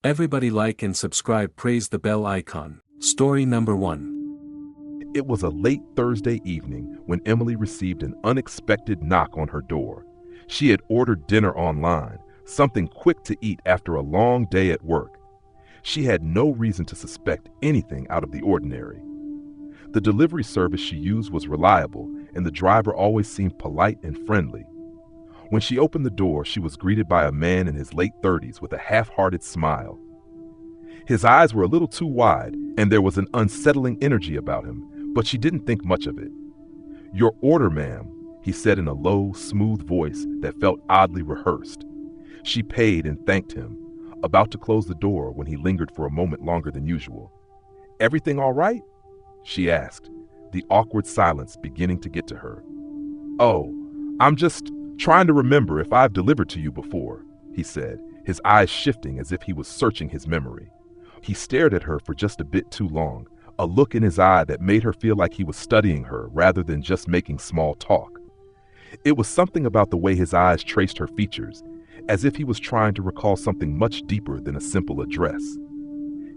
Everybody like and subscribe, praise the bell icon. Story number 1. It was a late Thursday evening when Emily received an unexpected knock on her door. She had ordered dinner online, something quick to eat after a long day at work. She had no reason to suspect anything out of the ordinary. The delivery service she used was reliable, and the driver always seemed polite and friendly. When she opened the door, she was greeted by a man in his late 30s with a half-hearted smile. His eyes were a little too wide, and there was an unsettling energy about him, but she didn't think much of it. "Your order, ma'am," he said in a low, smooth voice that felt oddly rehearsed. She paid and thanked him, about to close the door when he lingered for a moment longer than usual. "Everything all right?" she asked, the awkward silence beginning to get to her. "Oh, I'm just trying to remember if I've delivered to you before," he said, his eyes shifting as if he was searching his memory. He stared at her for just a bit too long, a look in his eye that made her feel like he was studying her rather than just making small talk. It was something about the way his eyes traced her features, as if he was trying to recall something much deeper than a simple address.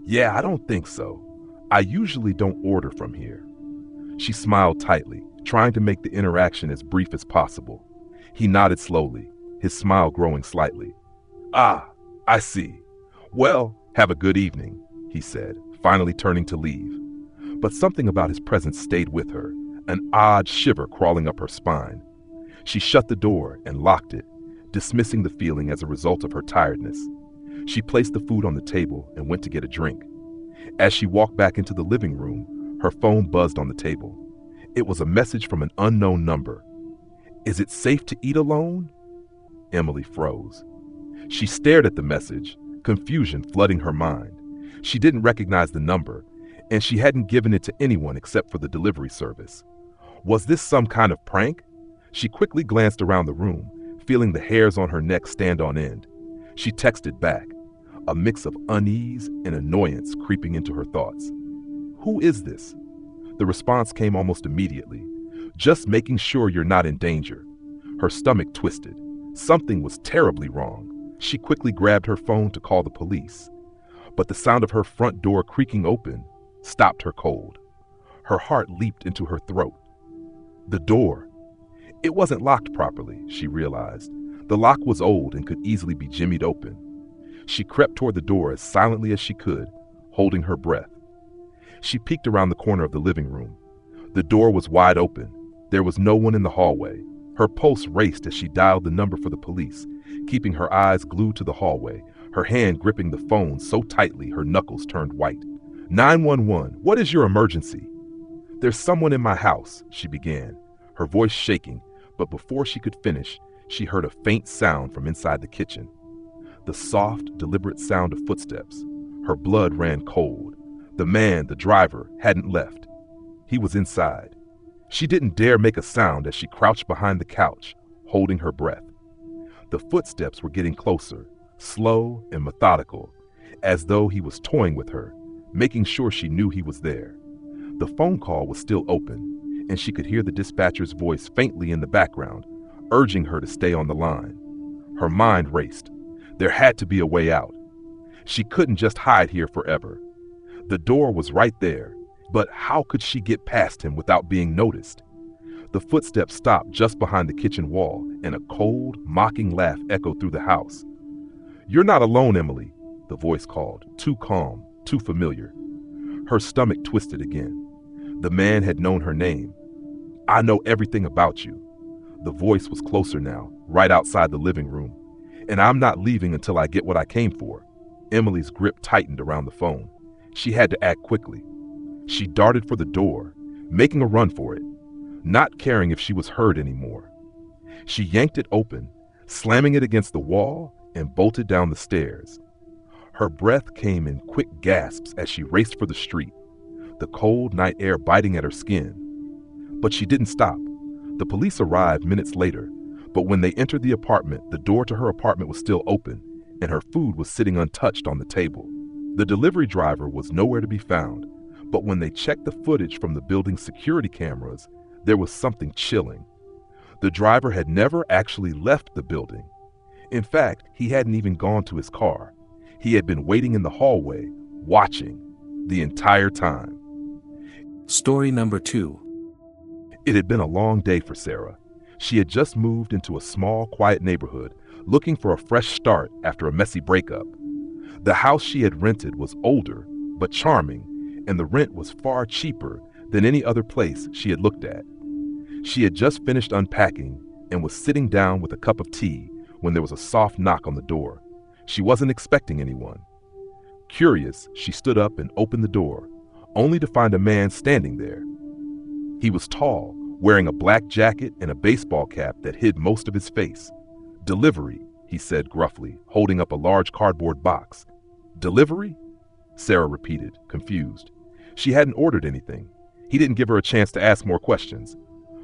"Yeah, I don't think so. I usually don't order from here." She smiled tightly, trying to make the interaction as brief as possible. He nodded slowly, his smile growing slightly. "Ah, I see. Well, have a good evening," he said, finally turning to leave. But something about his presence stayed with her, an odd shiver crawling up her spine. She shut the door and locked it, dismissing the feeling as a result of her tiredness. She placed the food on the table and went to get a drink. As she walked back into the living room, her phone buzzed on the table. It was a message from an unknown number. "Is it safe to eat alone?" Emily froze. She stared at the message, confusion flooding her mind. She didn't recognize the number, and she hadn't given it to anyone except for the delivery service. Was this some kind of prank? She quickly glanced around the room, feeling the hairs on her neck stand on end. She texted back, a mix of unease and annoyance creeping into her thoughts. "Who is this?" The response came almost immediately. "Just making sure you're not in danger." Her stomach twisted. Something was terribly wrong. She quickly grabbed her phone to call the police. But the sound of her front door creaking open stopped her cold. Her heart leaped into her throat. The door. It wasn't locked properly, she realized. The lock was old and could easily be jimmied open. She crept toward the door as silently as she could, holding her breath. She peeked around the corner of the living room. The door was wide open. There was no one in the hallway. Her pulse raced as she dialed the number for the police, keeping her eyes glued to the hallway, her hand gripping the phone so tightly her knuckles turned white. 911, what is your emergency?" "There's someone in my house," she began, her voice shaking, but before she could finish, she heard a faint sound from inside the kitchen. The soft, deliberate sound of footsteps. Her blood ran cold. The man, the driver, hadn't left. He was inside. She didn't dare make a sound as she crouched behind the couch, holding her breath. The footsteps were getting closer, slow and methodical, as though he was toying with her, making sure she knew he was there. The phone call was still open, and she could hear the dispatcher's voice faintly in the background, urging her to stay on the line. Her mind raced. There had to be a way out. She couldn't just hide here forever. The door was right there, but how could she get past him without being noticed? The footsteps stopped just behind the kitchen wall, and a cold, mocking laugh echoed through the house. "You're not alone, Emily," the voice called, too calm, too familiar. Her stomach twisted again. The man had known her name. "I know everything about you." The voice was closer now, right outside the living room. "And I'm not leaving until I get what I came for." Emily's grip tightened around the phone. She had to act quickly. She darted for the door, making a run for it, not caring if she was heard anymore. She yanked it open, slamming it against the wall, and bolted down the stairs. Her breath came in quick gasps as she raced for the street, the cold night air biting at her skin. But she didn't stop. The police arrived minutes later, but when they entered the apartment, the door to her apartment was still open, and her food was sitting untouched on the table. The delivery driver was nowhere to be found, but when they checked the footage from the building's security cameras, there was something chilling. The driver had never actually left the building. In fact, he hadn't even gone to his car. He had been waiting in the hallway, watching, the entire time. Story number 2. It had been a long day for Sarah. She had just moved into a small, quiet neighborhood, looking for a fresh start after a messy breakup. The house she had rented was older, but charming, and the rent was far cheaper than any other place she had looked at. She had just finished unpacking and was sitting down with a cup of tea when there was a soft knock on the door. She wasn't expecting anyone. Curious, she stood up and opened the door, only to find a man standing there. He was tall, wearing a black jacket and a baseball cap that hid most of his face. "Delivery," he said gruffly, holding up a large cardboard box. "Delivery?" Sarah repeated, confused. She hadn't ordered anything. He didn't give her a chance to ask more questions.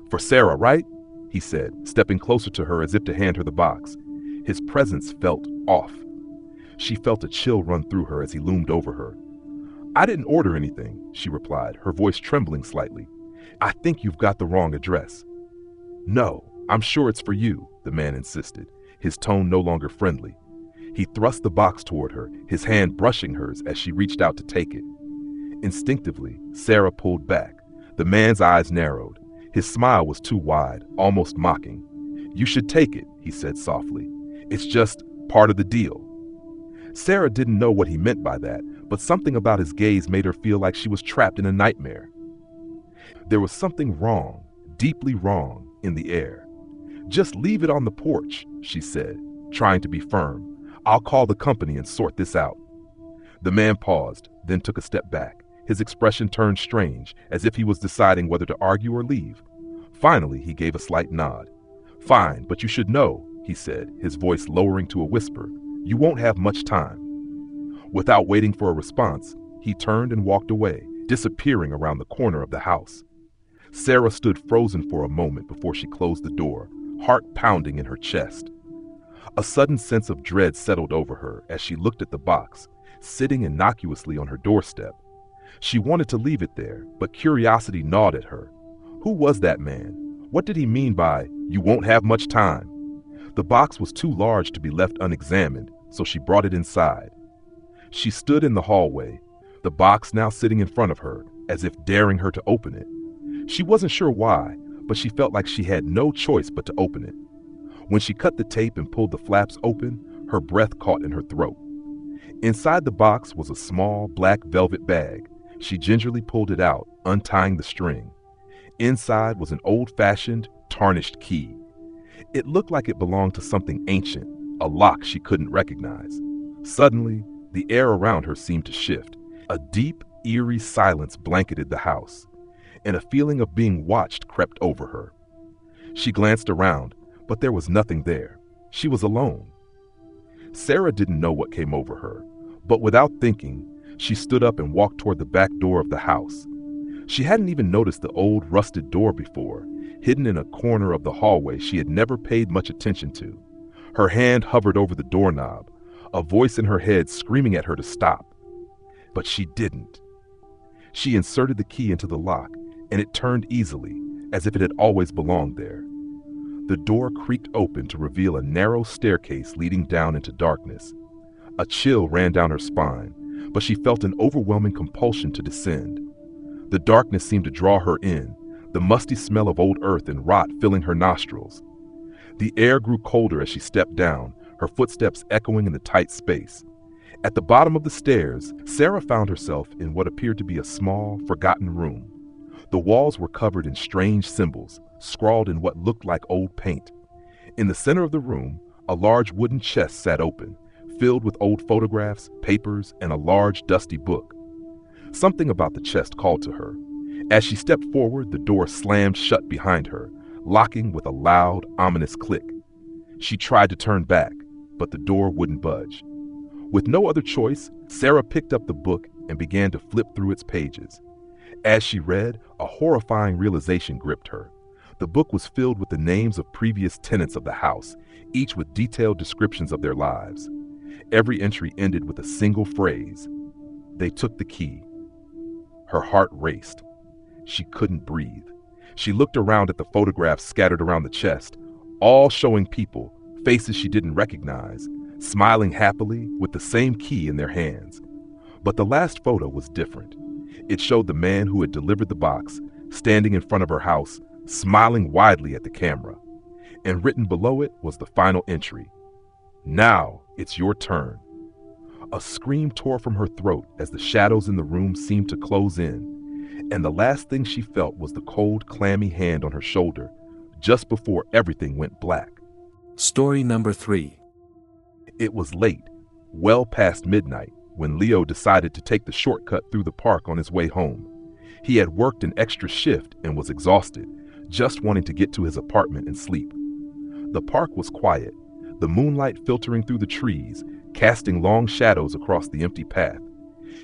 "For Sarah, right?" he said, stepping closer to her as if to hand her the box. His presence felt off. She felt a chill run through her as he loomed over her. "I didn't order anything," she replied, her voice trembling slightly. "I think you've got the wrong address." "No, I'm sure it's for you," the man insisted, his tone no longer friendly. He thrust the box toward her, his hand brushing hers as she reached out to take it. Instinctively, Sarah pulled back. The man's eyes narrowed. His smile was too wide, almost mocking. "You should take it," he said softly. "It's just part of the deal." Sarah didn't know what he meant by that, but something about his gaze made her feel like she was trapped in a nightmare. There was something wrong, deeply wrong, in the air. "Just leave it on the porch," she said, trying to be firm. "I'll call the company and sort this out." The man paused, then took a step back. His expression turned strange, as if he was deciding whether to argue or leave. Finally, he gave a slight nod. "Fine, but you should know," he said, his voice lowering to a whisper, "you won't have much time." Without waiting for a response, he turned and walked away, disappearing around the corner of the house. Sarah stood frozen for a moment before she closed the door, heart pounding in her chest. A sudden sense of dread settled over her as she looked at the box, sitting innocuously on her doorstep. She wanted to leave it there, but curiosity gnawed at her. Who was that man? What did he mean by, "You won't have much time"? The box was too large to be left unexamined, so she brought it inside. She stood in the hallway, the box now sitting in front of her, as if daring her to open it. She wasn't sure why, but she felt like she had no choice but to open it. When she cut the tape and pulled the flaps open, her breath caught in her throat. Inside the box was a small black velvet bag. She gingerly pulled it out, untying the string. Inside was an old-fashioned, tarnished key. It looked like it belonged to something ancient, a lock she couldn't recognize. Suddenly, the air around her seemed to shift. A deep, eerie silence blanketed the house, and a feeling of being watched crept over her. She glanced around, but there was nothing there. She was alone. Sarah didn't know what came over her, but without thinking, she stood up and walked toward the back door of the house. She hadn't even noticed the old rusted door before, hidden in a corner of the hallway she had never paid much attention to. Her hand hovered over the doorknob, a voice in her head screaming at her to stop. But she didn't. She inserted the key into the lock, and it turned easily, as if it had always belonged there. The door creaked open to reveal a narrow staircase leading down into darkness. A chill ran down her spine, but she felt an overwhelming compulsion to descend. The darkness seemed to draw her in, the musty smell of old earth and rot filling her nostrils. The air grew colder as she stepped down, her footsteps echoing in the tight space. At the bottom of the stairs, Sarah found herself in what appeared to be a small, forgotten room. The walls were covered in strange symbols, scrawled in what looked like old paint. In the center of the room, a large wooden chest sat open, filled with old photographs, papers, and a large, dusty book. Something about the chest called to her. As she stepped forward, the door slammed shut behind her, locking with a loud, ominous click. She tried to turn back, but the door wouldn't budge. With no other choice, Sarah picked up the book and began to flip through its pages. As she read, a horrifying realization gripped her. The book was filled with the names of previous tenants of the house, each with detailed descriptions of their lives. Every entry ended with a single phrase: "They took the key." Her heart raced. She couldn't breathe. She looked around at the photographs scattered around the chest, all showing people, faces she didn't recognize, smiling happily with the same key in their hands. But the last photo was different. It showed the man who had delivered the box standing in front of her house, smiling widely at the camera. And written below it was the final entry: "Now it's your turn." A scream tore from her throat as the shadows in the room seemed to close in, and the last thing she felt was the cold, clammy hand on her shoulder just before everything went black. Story number 3. It was late, well past midnight, when Leo decided to take the shortcut through the park on his way home. He had worked an extra shift and was exhausted, just wanting to get to his apartment and sleep. The park was quiet, the moonlight filtering through the trees, casting long shadows across the empty path.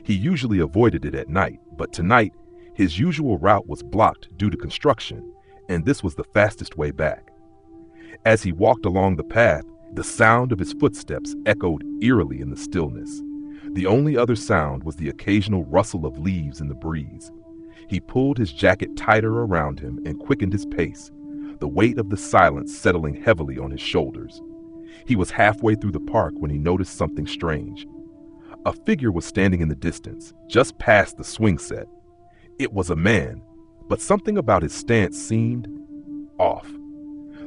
He usually avoided it at night, but tonight, his usual route was blocked due to construction, and this was the fastest way back. As he walked along the path, the sound of his footsteps echoed eerily in the stillness. The only other sound was the occasional rustle of leaves in the breeze. He pulled his jacket tighter around him and quickened his pace, the weight of the silence settling heavily on his shoulders. He was halfway through the park when he noticed something strange. A figure was standing in the distance, just past the swing set. It was a man, but something about his stance seemed off.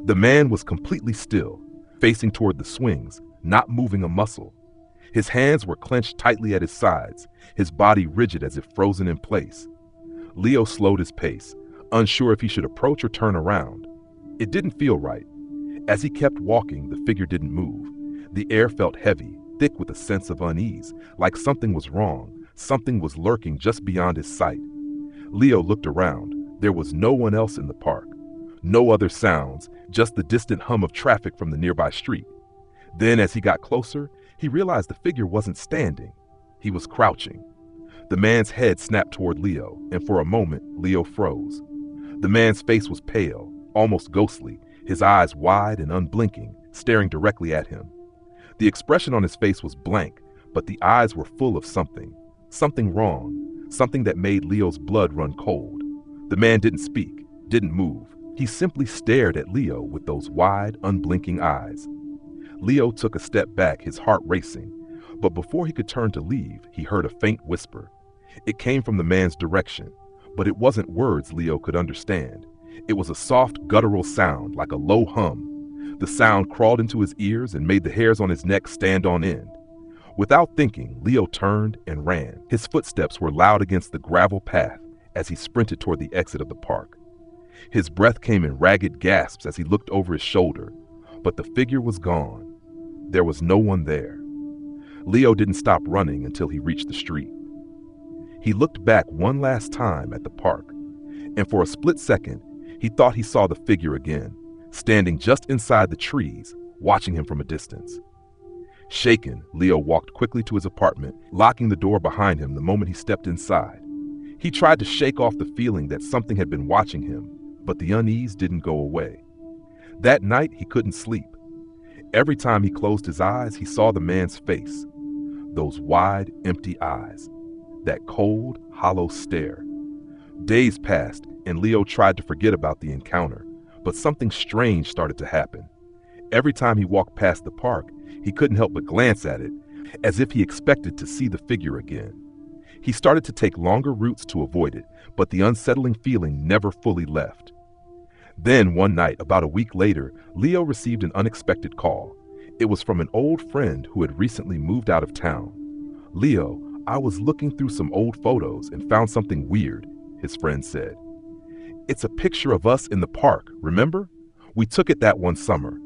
The man was completely still, facing toward the swings, not moving a muscle. His hands were clenched tightly at his sides, his body rigid as if frozen in place. Leo slowed his pace, unsure if he should approach or turn around. It didn't feel right. As he kept walking, the figure didn't move. The air felt heavy, thick with a sense of unease, like something was wrong, something was lurking just beyond his sight. Leo looked around. There was no one else in the park. No other sounds, just the distant hum of traffic from the nearby street. Then, as he got closer, he realized the figure wasn't standing. He was crouching. The man's head snapped toward Leo, and for a moment, Leo froze. The man's face was pale, almost ghostly, his eyes wide and unblinking, staring directly at him. The expression on his face was blank, but the eyes were full of something wrong, something that made Leo's blood run cold. The man didn't speak, didn't move. He simply stared at Leo with those wide, unblinking eyes. Leo took a step back, his heart racing, but before he could turn to leave, he heard a faint whisper. It came from the man's direction, but it wasn't words Leo could understand. It was a soft, guttural sound, like a low hum. The sound crawled into his ears and made the hairs on his neck stand on end. Without thinking, Leo turned and ran. His footsteps were loud against the gravel path as he sprinted toward the exit of the park. His breath came in ragged gasps as he looked over his shoulder, but the figure was gone. There was no one there. Leo didn't stop running until he reached the street. He looked back one last time at the park, and for a split second, he thought he saw the figure again, standing just inside the trees, watching him from a distance. Shaken, Leo walked quickly to his apartment, locking the door behind him the moment he stepped inside. He tried to shake off the feeling that something had been watching him, but the unease didn't go away. That night, he couldn't sleep. Every time he closed his eyes, he saw the man's face. Those wide, empty eyes. That cold, hollow stare. Days passed, and Leo tried to forget about the encounter, but something strange started to happen. Every time he walked past the park, he couldn't help but glance at it, as if he expected to see the figure again. He started to take longer routes to avoid it, but the unsettling feeling never fully left. Then one night, about a week later, Leo received an unexpected call. It was from an old friend who had recently moved out of town. "Leo, I was looking through some old photos and found something weird," his friend said. "It's a picture of us in the park, remember? We took it that one summer.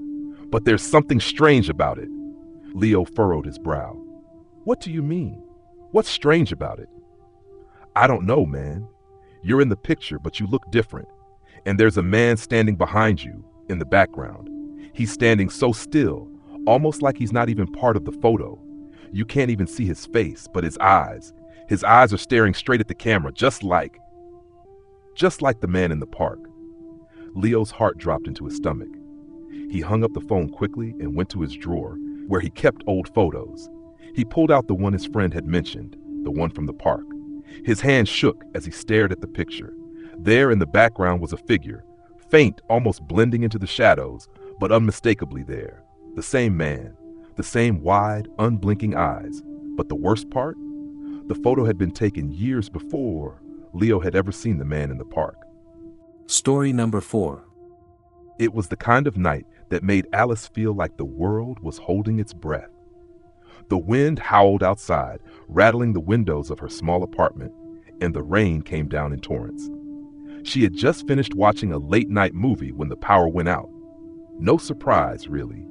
But there's something strange about it." Leo furrowed his brow. "What do you mean? What's strange about it?" "I don't know, man. You're in the picture, but you look different. And there's a man standing behind you, in the background. He's standing so still, almost like he's not even part of the photo. You can't even see his face, but his eyes are staring straight at the camera, just like the man in the park." Leo's heart dropped into his stomach. He hung up the phone quickly and went to his drawer, where he kept old photos. He pulled out the one his friend had mentioned, the one from the park. His hand shook as he stared at the picture. There in the background was a figure, faint, almost blending into the shadows, but unmistakably there. The same man, the same wide, unblinking eyes. But the worst part? The photo had been taken years before Leo had ever seen the man in the park. Story number 4. It was the kind of night that made Alice feel like the world was holding its breath. The wind howled outside, rattling the windows of her small apartment, and the rain came down in torrents. She had just finished watching a late-night movie when the power went out. No surprise, really.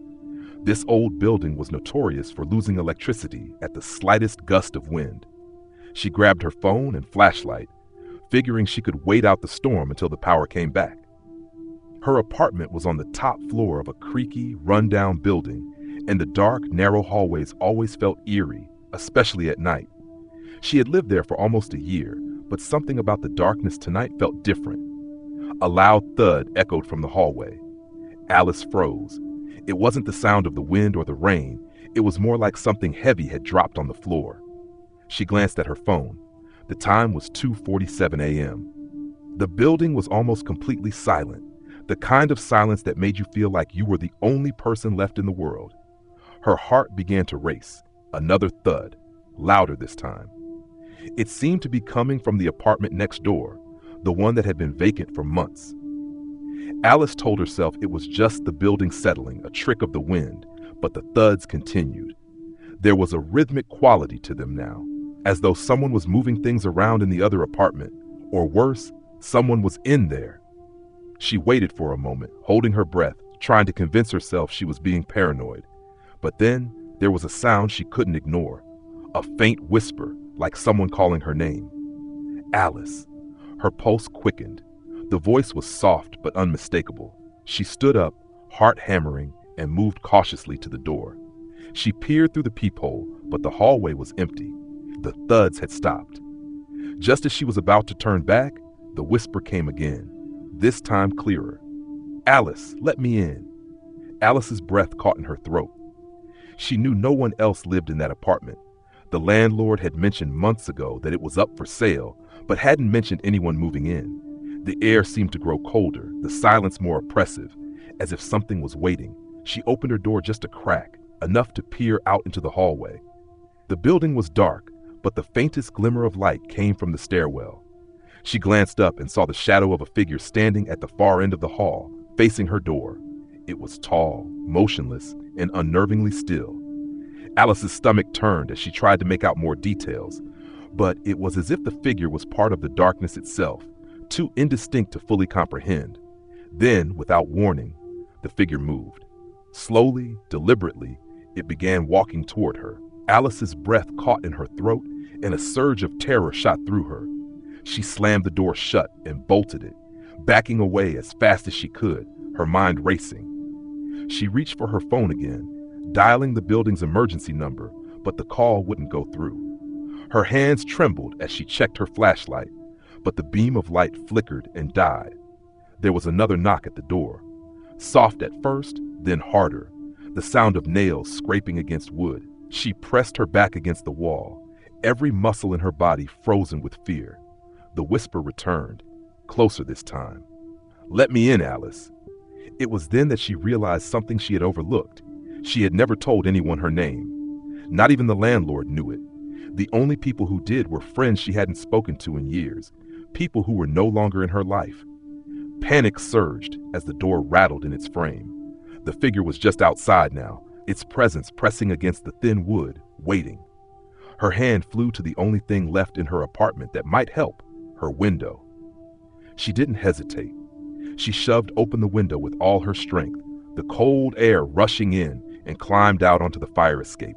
This old building was notorious for losing electricity at the slightest gust of wind. She grabbed her phone and flashlight, figuring she could wait out the storm until the power came back. Her apartment was on the top floor of a creaky, run-down building, and the dark, narrow hallways always felt eerie, especially at night. She had lived there for almost a year, but something about the darkness tonight felt different. A loud thud echoed from the hallway. Alice froze. It wasn't the sound of the wind or the rain. It was more like something heavy had dropped on the floor. She glanced at her phone. The time was 2:47 a.m. The building was almost completely silent, the kind of silence that made you feel like you were the only person left in the world. Her heart began to race. Another thud, louder this time. It seemed to be coming from the apartment next door, the one that had been vacant for months. Alice told herself it was just the building settling, a trick of the wind, but the thuds continued. There was a rhythmic quality to them now, as though someone was moving things around in the other apartment, or worse, someone was in there. She waited for a moment, holding her breath, trying to convince herself she was being paranoid. But then there was a sound she couldn't ignore, a faint whisper like someone calling her name. Alice. Her pulse quickened. The voice was soft but unmistakable. She stood up, heart hammering, and moved cautiously to the door. She peered through the peephole, but the hallway was empty. The thuds had stopped. Just as she was about to turn back, the whisper came again, this time clearer. Alice, let me in. Alice's breath caught in her throat. She knew no one else lived in that apartment. The landlord had mentioned months ago that it was up for sale, but hadn't mentioned anyone moving in. The air seemed to grow colder, the silence more oppressive, as if something was waiting. She opened her door just a crack, enough to peer out into the hallway. The building was dark, but the faintest glimmer of light came from the stairwell. She glanced up and saw the shadow of a figure standing at the far end of the hall, facing her door. It was tall, motionless, and unnervingly still. Alice's stomach turned as she tried to make out more details, but it was as if the figure was part of the darkness itself, too indistinct to fully comprehend. Then, without warning, the figure moved. Slowly, deliberately, it began walking toward her. Alice's breath caught in her throat, and a surge of terror shot through her. She slammed the door shut and bolted it, backing away as fast as she could, her mind racing. She reached for her phone again, dialing the building's emergency number, but the call wouldn't go through. Her hands trembled as she checked her flashlight, but the beam of light flickered and died. There was another knock at the door. Soft at first, then harder, the sound of nails scraping against wood. She pressed her back against the wall, every muscle in her body frozen with fear. The whisper returned, closer this time. "Let me in, Alice." It was then that she realized something she had overlooked. She had never told anyone her name. Not even the landlord knew it. The only people who did were friends she hadn't spoken to in years, people who were no longer in her life. Panic surged as the door rattled in its frame. The figure was just outside now, its presence pressing against the thin wood, waiting. Her hand flew to the only thing left in her apartment that might help, her window. She didn't hesitate. She shoved open the window with all her strength, the cold air rushing in, and climbed out onto the fire escape.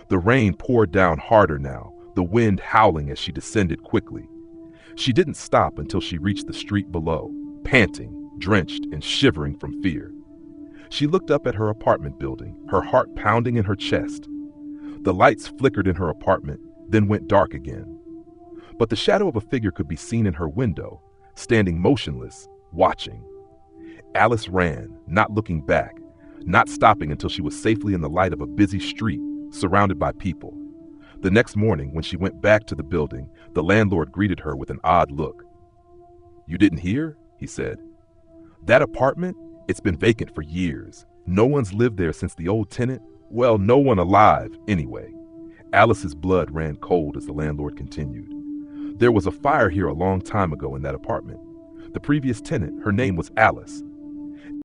The rain poured down harder now, the wind howling as she descended quickly. She didn't stop until she reached the street below, panting, drenched, and shivering from fear. She looked up at her apartment building, her heart pounding in her chest. The lights flickered in her apartment, then went dark again. But the shadow of a figure could be seen in her window, standing motionless, watching. Alice ran, not looking back, not stopping until she was safely in the light of a busy street, surrounded by people. The next morning, when she went back to the building, the landlord greeted her with an odd look. "You didn't hear?" he said. "That apartment? It's been vacant for years. No one's lived there since the old tenant, Well, no one alive, anyway. Alice's blood ran cold as the landlord continued. There was a fire here a long time ago in that apartment. The previous tenant, her name was Alice.